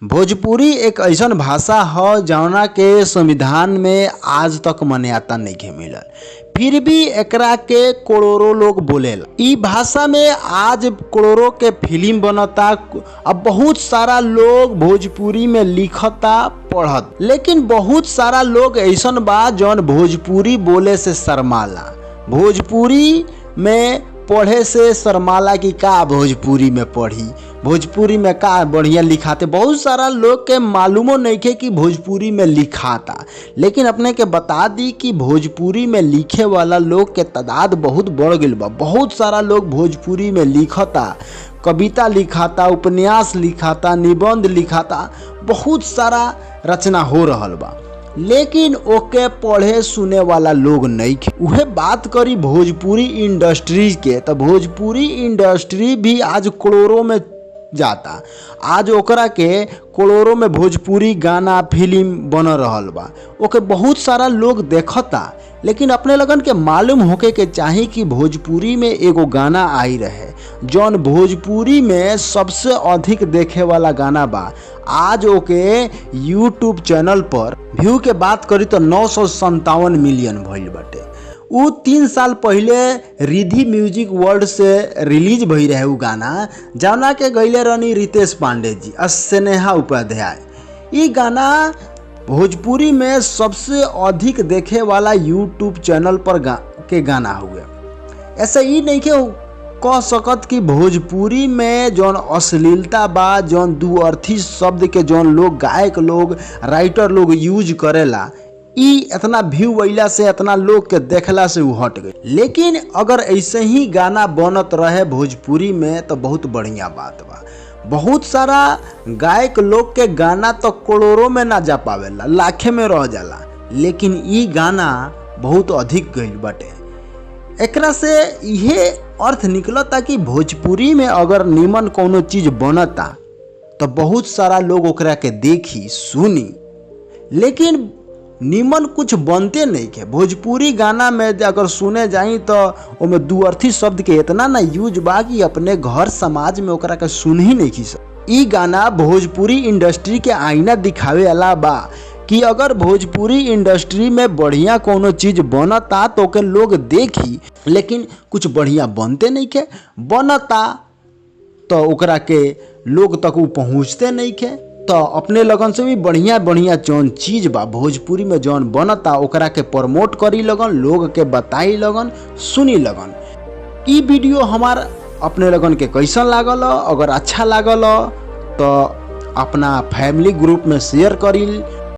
भोजपुरी एक अइसन भाषा ह जवना के संविधान में आज तक मान्यता नइखे मिलल। फिर भी एकरा के करोड़ों लोग बोलेला। इ भाषा में आज करोड़ों के फिल्म बनता। अब बहुत सारा लोग भोजपुरी में लिखता पढ़त, लेकिन बहुत सारा लोग ऐसन बा जौन भोजपुरी बोले से शर्माला। भोजपुरी में पढ़े से शर्माला कि का भोजपुरी में पढ़ी, भोजपुरी में का बढ़िया लिखाते। बहुत सारा लोग के मालूमो नइखे कि भोजपुरी में लिखाता। लेकिन अपने के बता दी कि भोजपुरी में लिखे वाला लोग के तादाद बहुत बढ़ गईल बा। बहुत सारा लोग भोजपुरी में लिखता, कविता लिखाता, उपन्यास लिखाता, निबंध लिखाता, बहुत सारा रचना हो रहल बा, लेकिन ओके पढ़े सुने वाला लोग नइखे। उहे बात करी भोजपुरी इंडस्ट्री के, तो भोजपुरी इंडस्ट्री भी आज करोड़ों में जाता। आज ओकरा के करोड़ों में भोजपुरी गाना फिल्म बन रहल बा, ओके बहुत सारा लोग देखता। लेकिन अपने लगन के मालूम होके के चाही कि भोजपुरी में एगो गाना आई रहे जौन भोजपुरी में सबसे अधिक देखे वाला गाना बा। आज ओके यूट्यूब चैनल पर व्यू के बात करी तो 957 मिलियन भइल बाटे। उ 3 साल पहले रिधि म्यूजिक वर्ल्ड से रिलीज भई रहे उ गाना, जौना के गईले रहनी रितेश पांडे जी और स्नेहा उपाध्याय। इ गाना भोजपुरी में सबसे अधिक देखे वाला यूट्यूब चैनल पर के गाना हुए। ऐसे ही नहीं के कह सकत कि भोजपुरी में जौन अश्लीलता बा, जौन दुअर्थी शब्द के जौन लोग गायक लोग राइटर लोग यूज करेला, इ इतना व्यू अइला से, इतना लोग के देखला से उ हट गई। लेकिन अगर ऐसे ही गाना बनत रहे भोजपुरी में तो बहुत बढ़िया बात बा। बहुत सारा गायक लोग के गाना तो करोड़ों में ना जा पावेला, लाखे में रह जाला, लेकिन इ गाना बहुत अधिक गईल बाटे। एकरा से इहे अर्थ निकलता कि भोजपुरी में अगर निमन कोनो चीज बनता तो बहुत सारा लोग ओकरा के देखी सुनी, लेकिन निमन कुछ बनते नहीं के। भोजपुरी गाना में अगर सुने जाई तो ओमे दुअर्थी शब्द के इतना ना यूज बा कि अपने घर समाज में ओकरा के सुन ही नहीं की। इ गाना भोजपुरी इंडस्ट्री के आईना दिखावे वाला बा कि अगर भोजपुरी इंडस्ट्री में बढ़िया कोनो चीज बनता तो ओके लोग देखी, लेकिन कुछ बढ़िया बनते नहीं के। बनता तो ओकरा के लोग तक उ पहुँचते नहीं के। तो अपने लगन से भी बढ़िया बढ़िया जौन चीज बा भोजपुरी में जौन बनता ओकरा के प्रमोट करी लगन, लोग के बताई लगन, सुनी लगन। इ वीडियो हमार अपने लगन के कैसन लागल, अगर अच्छा लागल तो अपना फैमिली ग्रुप में शेयर करी।